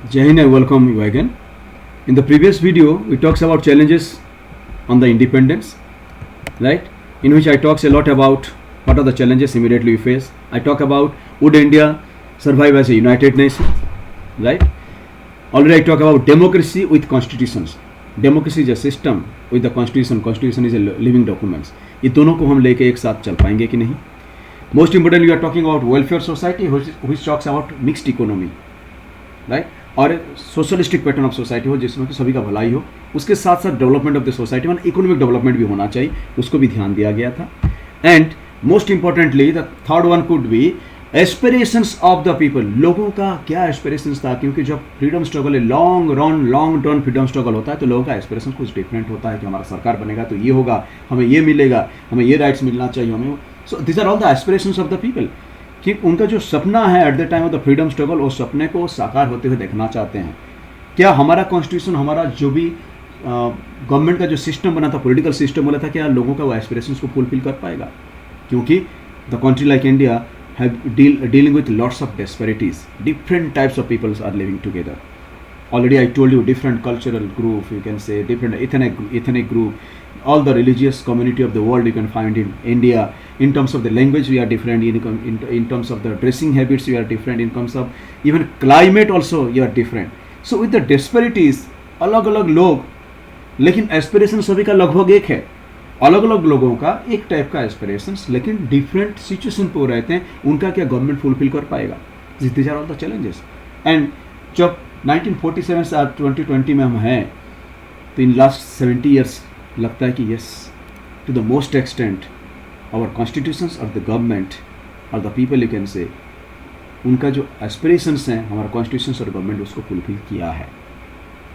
Jai Hind, I welcome you again. In the previous video, we talks about challenges on the independence, right? In which I talks a lot about what are the challenges immediately we face. I talk about would India survive as a united nation, right? Already I talk about democracy with constitutions. Democracy is a system with the constitution. Constitution is a living documents. ये दोनों को हम लेके एक साथ चल पाएंगे कि नहीं? Most importantly, we are talking about welfare society, which talks about mixed economy, right? और सोशलिस्टिक पैटर्न ऑफ सोसाइटी हो जिसमें कि सभी का भलाई हो, उसके साथ साथ डेवलपमेंट ऑफ द सोसाइटी में इकोनॉमिक डेवलपमेंट भी होना चाहिए, उसको भी ध्यान दिया गया था. And most importantly the third one could be aspirations of the people. लोगों का क्या एस्पिरेशंस था, क्योंकि जब फ्रीडम स्ट्रगल है, लॉन्ग टर्म फ्रीडम स्ट्रगल होता है, तो लोगों का एस्पिरेशन कुछ डिफरेंट होता है कि हमारा सरकार बनेगा तो ये होगा, हमें ये मिलेगा, हमें ये राइट्स मिलना चाहिए, हमें. So this are all the aspirations of the people कि उनका जो सपना है at the time of the freedom struggle, उस सपने को साकार होते हुए देखना चाहते हैं. क्या हमारा कॉन्स्टिट्यूशन, हमारा जो भी गवर्नमेंट का जो सिस्टम बना था, पॉलिटिकल सिस्टम बोला था, क्या लोगों का वो एस्पिरेशंस को फुलफिल कर पाएगा? क्योंकि the country like India have dealing with lots of disparities. Different types of peoples are living together. Already I told you different cultural group, you can say different ethnic group, all the religious community of the world you can find in India. In terms of the language we are different, in terms of the dressing habits we are different, in terms of even climate also you are different. So with the disparities, अलग अलग लोग, लेकिन aspiration सभी का लगभग एक है. अलग अलग लोगों का एक टाइप का एस्पिरेशंस, लेकिन डिफरेंट सिचुएशन पर रहते हैं. उनका क्या गवर्नमेंट फुलफिल कर पाएगा? This are all the challenges. And जब 1947 से आज 2020 में हम हैं, तो इन लास्ट 70 ईयर्स लगता है कि yes, to the most extent our constitutions of the government और the people you can say, उनका जो एस्पिरेशंस हैं हमारा कॉन्स्टिट्यूशंस और गवर्नमेंट उसको फुलफिल किया है.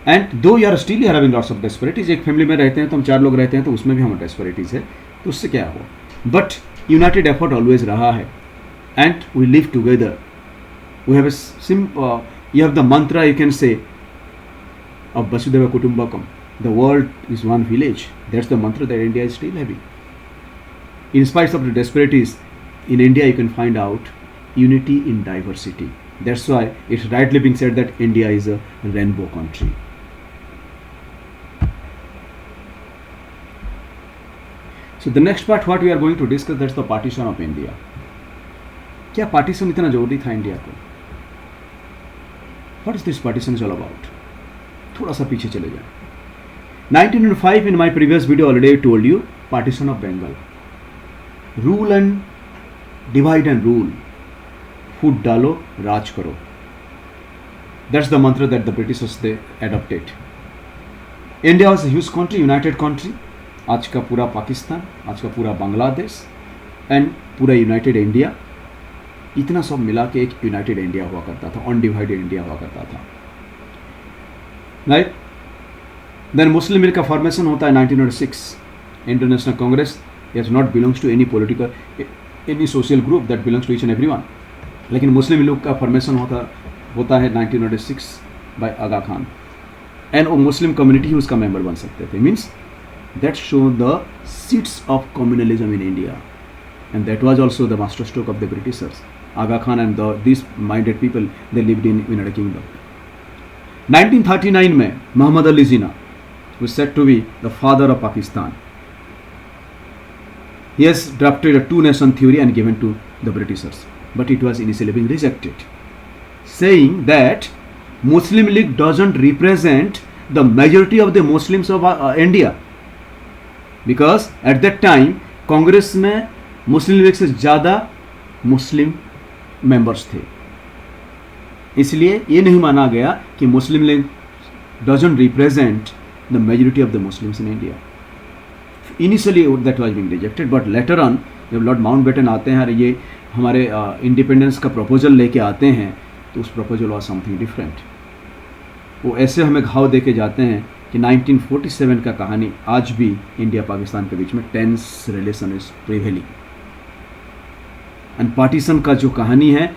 एंड दो you're still you're having lots of disparities. एक फैमिली में रहते हैं तो हम 4 लोग रहते हैं, तो उसमें भी हमारा डिस्पैरिटीज है, तो उससे क्या हो? बट यूनाइटेड एफर्ट ऑलवेज रहा है, and we live together. We have a you have the mantra, you can say, of Vasudhaiva Kutumbakam. The world is one village. That's the mantra that India is still having. In spite of the disparities, in India you can find out unity in diversity. That's why it's rightly being said that India is a rainbow country. So the next part what we are going to discuss, that's the partition of India. क्या partition इतना जरूरी था India को? What is this partition is all about? थोड़ा सा पीछे चले जाए. 1905 in my previous video already I told you partition of Bengal. Rule and divide and rule. फूट डालो, राज करो. That's the mantra that the Britishers they adopted. India was a huge country, united country. आज का पूरा पाकिस्तान, आज का पूरा Bangladesh and पूरा United India, इतना सब मिला के एक यूनाइटेड इंडिया हुआ करता था, अनडिवाइडेड इंडिया हुआ करता था, राइट. देन मुस्लिम लीग का फॉर्मेशन होता है 1906. International Congress is not belongs to any political any social group, that belongs to each and everyone. लेकिन मुस्लिम लीग का फॉर्मेशन होता है 1906 बाय आगा खान, एंड वो मुस्लिम कम्युनिटी ही उसका मेंबर बन सकते थे. Means that show the seeds of communalism in India, and that was also the master stroke of the Britishers. Aga Khan and these minded people, they lived in United Kingdom. 1939 में Muhammad Ali Jinnah was said to be the father of Pakistan. He has drafted a two-nation theory and given to the Britishers, but it was initially being rejected, saying that Muslim League doesn't represent the majority of the Muslims of India, because at that time Congress में Muslim League से ज़्यादा Muslim members थे. इसलिए ये नहीं माना गया कि Muslim League doesn't represent the majority of the Muslims in India. Initially that was being rejected, but later on जब लॉर्ड माउंटबेटन आते हैं और ये हमारे इंडिपेंडेंस का प्रपोजल लेके आते हैं, तो उस प्रपोजल वाज समथिंग डिफरेंट. वो ऐसे हमें घाव दे के जाते हैं कि 1947 का कहानी आज भी इंडिया पाकिस्तान के बीच में tense relation is prevailing. And partition का जो कहानी है,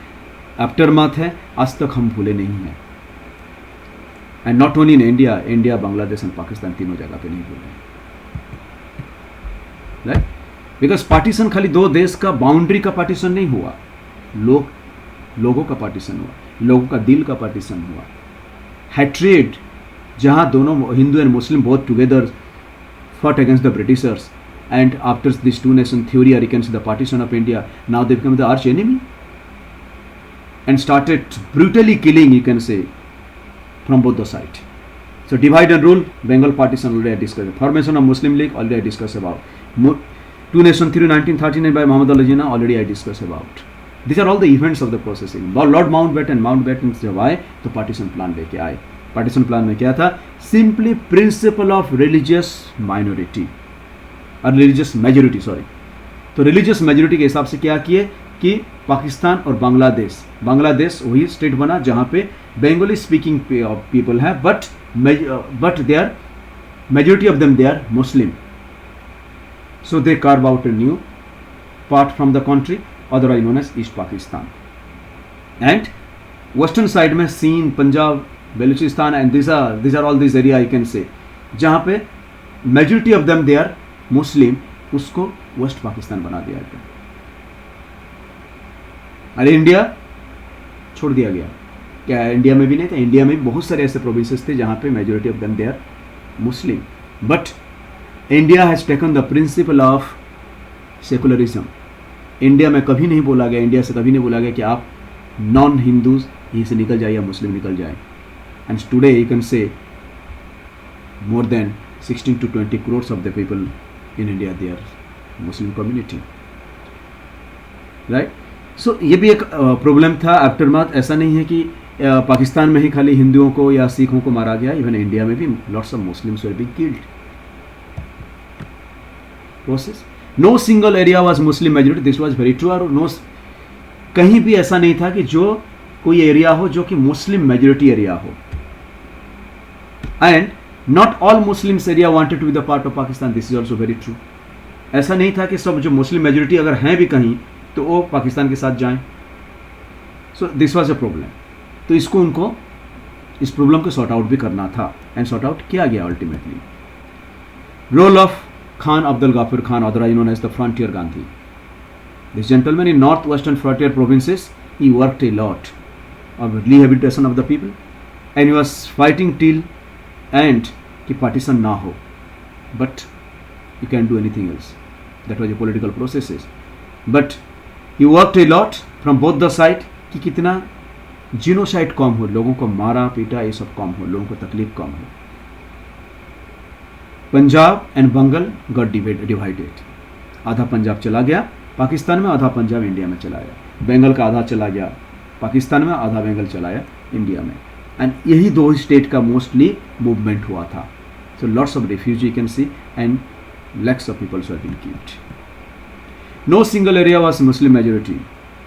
आफ्टरमाथ है, आज तक हम भूले नहीं हैं. And not only in India, India, Bangladesh and Pakistan तीनों जगह पे नहीं भूले, राइट. बिकॉज पार्टीशन खाली 2 देश का बाउंड्री का पार्टीशन नहीं हुआ, लोगों का पार्टीशन हुआ, लोगों का दिल का पार्टीशन हुआ. hatred, जहाँ दोनों Hindu and Muslim both together fought against the Britishers, and after this two nation theory, or you can say the partition of India, now they become the arch enemy and started brutally killing, you can say, from both the sides. So divide and rule, Bengal partition already I discussed. Formation of Muslim League already I discussed about. Two nation theory 1939 by Muhammad Ali Jinnah already I discussed about. These are all the events of the processing. Lord Mountbatten जब आए तो partition plan लेके आए. Partition plan में क्या था? Simply principle of religious minority और religious majority, sorry. तो religious majority के हिसाब से क्या किए कि पाकिस्तान और बांग्लादेश वही स्टेट बना जहाँ पे बंगाली स्पीकिंग पीपल है, but they are majority of them they are Muslim. So they carve out a new part from the country, otherwise known as East Pakistan. And western side में Sindh, Punjab, Balochistan, and these are all these area I can say जहाँ पे majority of them they are Muslim, उसको waste Pakistan बना दिया गया. अरे India छोड़ दिया गया. क्या इंडिया में भी नहीं था? इंडिया में भी बहुत सारे ऐसे प्रोविंसेस थे जहाँ पे majority of them they are Muslim. But India has taken the principle of secularism. India में कभी नहीं बोला गया, इंडिया से कभी नहीं बोला गया कि आप नॉन हिंदूज यहीं से निकल जाए या मुस्लिम निकल जाए. एंड टुडे यू कैन से more than 16 to 20 crores of the people in India they are Muslim community, right? So ये भी एक प्रॉब्लम था आफ्टरमाथ. ऐसा नहीं है कि पाकिस्तान में ही खाली हिंदुओं को या सिखों को मारा गया, इवन इंडिया में भी lots of Muslims were being killed. Process no single area was Muslim majority, this was very true. और नो कहीं भी ऐसा नहीं था कि जो कोई एरिया हो जो कि मुस्लिम मेजॉरिटी एरिया हो. And not all Muslims area wanted to be the part of Pakistan, this is also very true. ऐसा नहीं था कि सब जो मुस्लिम मेजॉरिटी अगर हैं भी कहीं तो वो पाकिस्तान के साथ जाएं. So this was a problem. तो इसको उनको इस प्रॉब्लम को सॉर्ट आउट भी करना था, एंड सॉर्ट आउट किया गया ultimately. Role of Khan Abdul Ghaffar Khan, otherwise known as the Frontier Gandhi. This gentleman in northwestern frontier provinces, he worked a lot of rehabilitation of the people, and he was fighting till end कि partition ना हो, but you can't do anything else. That was a political processes. But he worked a lot from both the side कि कितना genocide कम हो, लोगों को मारा पीटा ये सब कम हो, लोगों को तकलीफ कम हो. Punjab and Bengal got divided. आधा पंजाब चला गया पाकिस्तान में, आधा पंजाब इंडिया में चला गया. बंगाल का आधा चला गया पाकिस्तान में, आधा बंगाल चला गया इंडिया में. एंड यही दो स्टेट का मोस्टली मूवमेंट हुआ था. So lots of refugee can see and lakhs of people have been killed. No single area was Muslim majority.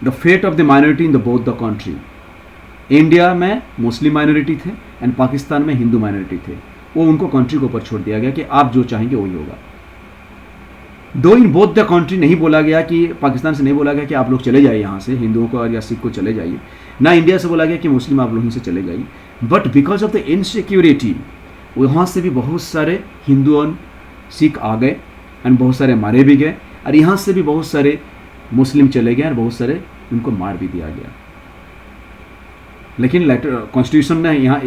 The fate of the minority in the both the country. India में मुस्लिम minority थे and Pakistan में Hindu minority थे. वो उनको country के ऊपर छोड़ दिया गया कि आप जो चाहेंगे वही होगा. दो इन बोथ द कंट्री नहीं बोला गया कि पाकिस्तान से नहीं बोला गया कि आप लोग चले जाइए यहाँ से, हिंदुओं को या सिख को चले जाइए. ना इंडिया से बोला गया कि मुस्लिम आप लोग यहीं से चले जाइए. But because of the insecurity वहाँ से भी बहुत सारे हिंदू और सिख आ गए एंड बहुत सारे मारे भी गए, और यहाँ से भी बहुत सारे मुस्लिम चले गए और बहुत सारे उनको मार भी दिया गया. लेकिन कॉन्स्टिट्यूशन ने यहाँ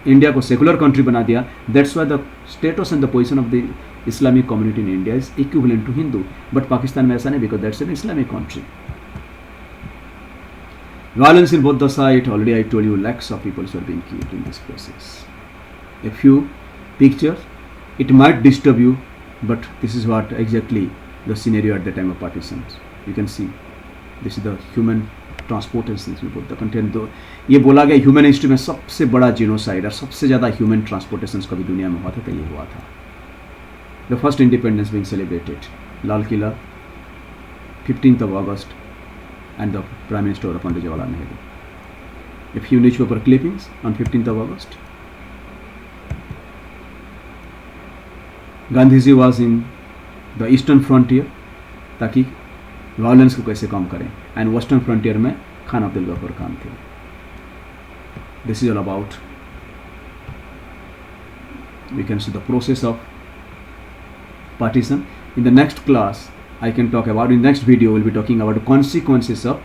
इंडिया को सेकुलर कंट्री बना दिया. That's why the status and the position of the Islamic community in India is equivalent to Hindu. But Pakistan में ऐसा नहीं, because that's an Islamic country. Violence in both the side, already I told you lakhs of people were being killed in this process. A few pictures, it might disturb you, but this is what exactly the scenario at the time of partitions. You can see, this is the human transportations in both the country. तो ये बोला गया human history में सबसे बड़ा genocide और सबसे ज़्यादा ह्यूमन ट्रांसपोर्टेशंस कभी दुनिया में हुआ था तो ये हुआ था. The first independence being celebrated, Lal Qila 15th of August, and the Prime Minister Pandit Jawaharlal Nehru. A few newspaper clippings on 15th of August. Gandhiji was in the eastern frontier ताकि वायलेंस को कैसे कम करें, एंड वेस्टर्न फ्रंटियर में खान अब्दुल गफूर खान थे. This is all about, we can see the process of partition. In the next class I can talk about, in next video we'll be talking about the consequences of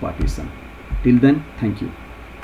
partition. Till then, thank you.